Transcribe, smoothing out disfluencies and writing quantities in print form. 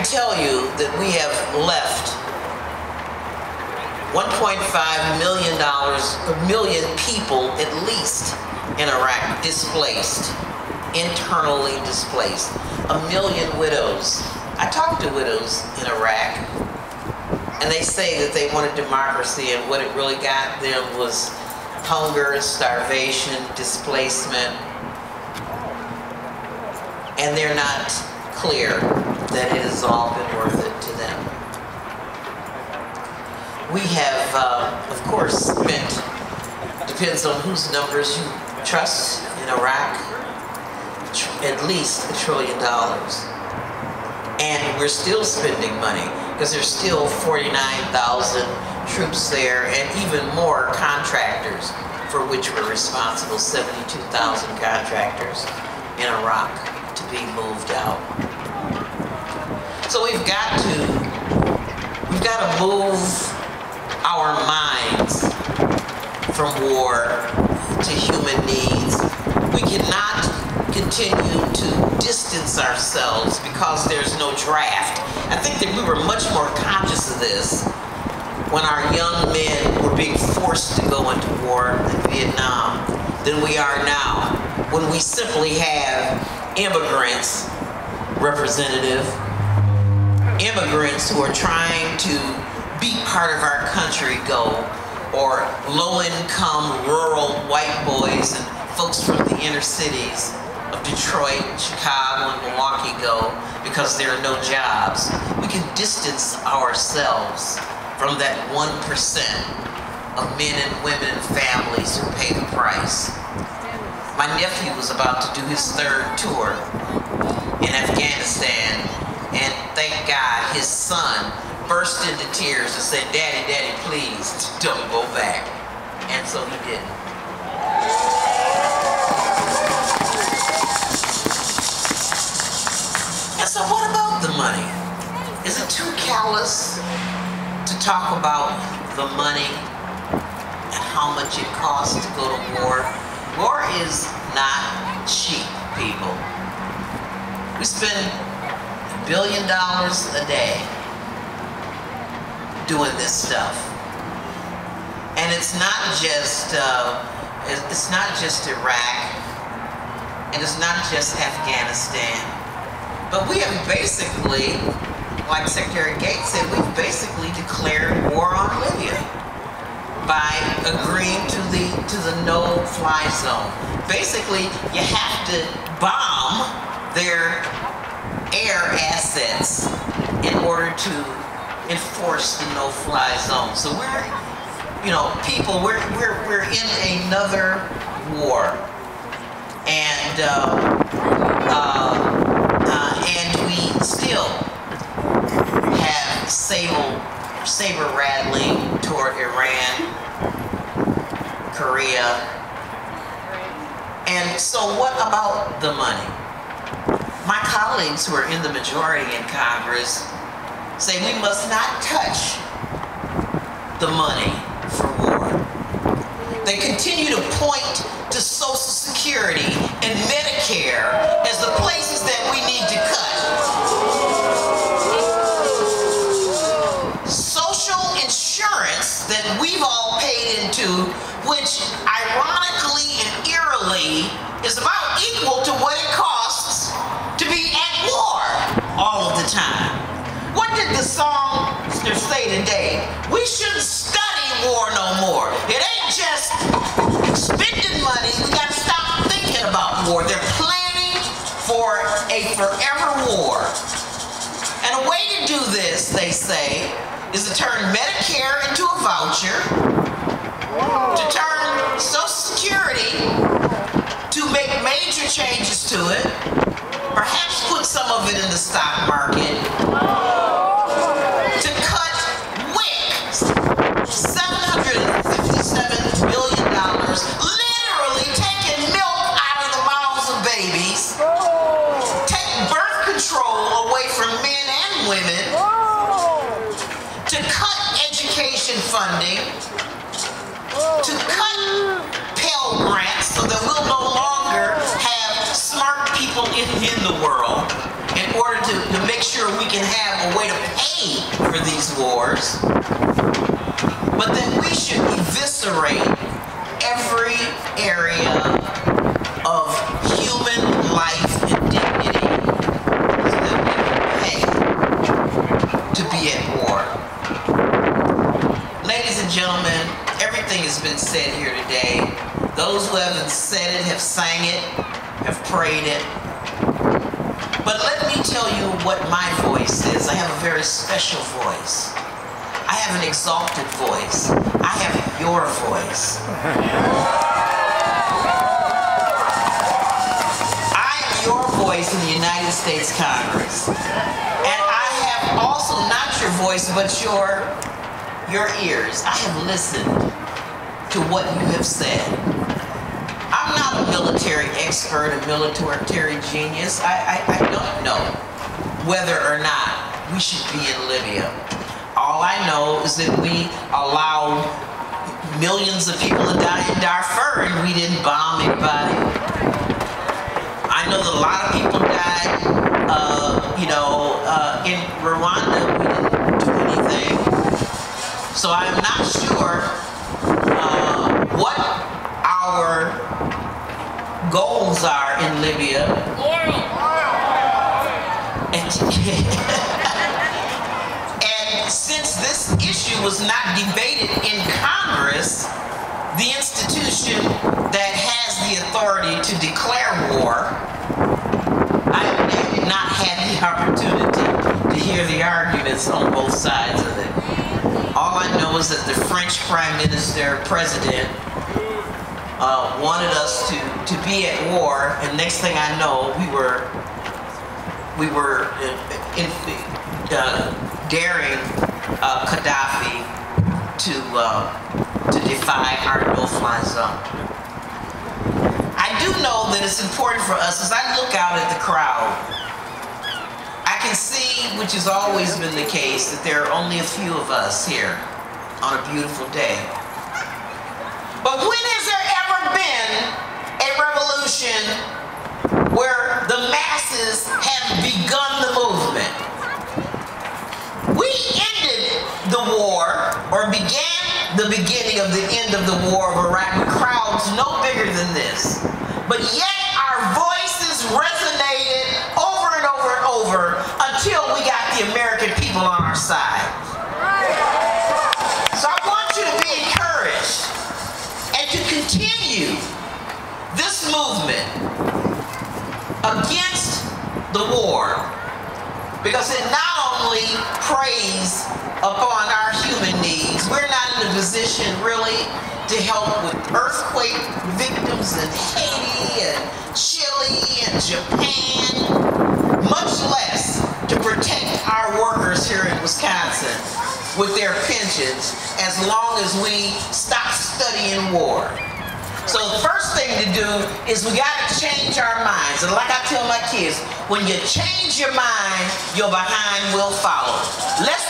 can tell you that we have left $1.5 million people at least in Iraq displaced, internally displaced. 1 million widows. I talked to widows in Iraq, and they say that they wanted democracy, and what it really got them was hunger, starvation, displacement, and they're not clear that it has all been worth it to them. We have, of course, spent, depends on whose numbers you trust in Iraq, at least $1 trillion. And we're still spending money because there's still 49,000 troops there and even more contractors for which we're responsible, 72,000 contractors in Iraq to be moved out. So we've got to move our minds from war to human needs. We cannot continue to distance ourselves because there's no draft. I think that we were much more conscious of this when our young men were being forced to go into war in Vietnam than we are now, when we simply have immigrants, immigrants who are trying to be part of our country go, or low-income rural white boys and folks from the inner cities of Detroit, Chicago, and Milwaukee go because there are no jobs. We can distance ourselves from that 1% of men and women and families who pay the price. My nephew was about to do his 3rd tour in Afghanistan, and thank God his son burst into tears and said, "Daddy, Daddy, please don't go back." And so he didn't. And so what about the money? Is it too callous to talk about the money and how much it costs to go to war? War is not cheap, people. We spend $1 billion a day doing this stuff, and it's not just Iraq, and it's not just Afghanistan, but we have basically, like Secretary Gates said, we've basically declared war on Libya by agreeing to the no-fly zone. Basically, you have to bomb their air assets in order to enforce the no-fly zone. So we're, people, we're in another war, and we still have saber rattling toward Iran, Korea, and so what about the money? My colleagues who are in the majority in Congress say we must not touch the money for war. They continue to point to Social Security and Medicare as the places that we need to cut. Social insurance that we've all paid into, which ironically and eerily is about equal to what it costs to be at war all of the time. What did the songster say today? We shouldn't study war no more. It ain't just spending money. We got to stop thinking about war. They're planning for a forever war. And a way to do this, they say, is to turn Medicare into a voucher, to turn Social Security, to make major changes to it, perhaps put some of it in the stock market, to cut WIC, $757 billion, literally taking milk out of the mouths of babies, take birth control away from men and women, to cut education funding, to cut Pell Grants so that we'll no longer have smart people in the world in order to make sure we can have these wars, but that we should eviscerate every area of human life and dignity so that we can pay to be at war. Ladies and gentlemen, everything has been said here today. Those who haven't said it have sang it, have prayed it. But let me tell you what my voice is. I have a very special voice. I have an exalted voice. I have your voice. I am your voice in the United States Congress. And I have also not your voice, but your ears. I have listened to what you have said. I'm not a military expert, a military genius. I don't know whether or not we should be in Libya. All I know is that we allowed millions of people to die in Darfur and we didn't bomb anybody. I know that a lot of people died, in Rwanda. We didn't do anything. So I'm not sure what our goals are in Libya. And since this issue was not debated in Congress, the institution that has the authority to declare war, I have not had the opportunity to hear the arguments on both sides of it. All I know is that the French Prime Minister, President, wanted us to be at war, and next thing I know, we were daring Gaddafi to defy our no-fly zone. I do know that it's important for us, as I look out at the crowd, I can see, which has always been the case, that there are only a few of us here on a beautiful day. But when has there ever been a revolution where the masses have begun the movement? We ended the war, or began the beginning of the end of the war of Iraq with crowds no bigger than this. But yet our voices resonated over and over and over until we got the American people on our side. So I want you to be encouraged and to continue this movement against the war, because it not only preys upon our human needs. We're not in a position really to help with earthquake victims in Haiti and Chile and Japan, much less to protect our workers here in Wisconsin with their pensions, as long as we stop studying war. So the first thing to do is we got to change our minds. And like I tell my kids, when you change your mind, your behind will follow. Let's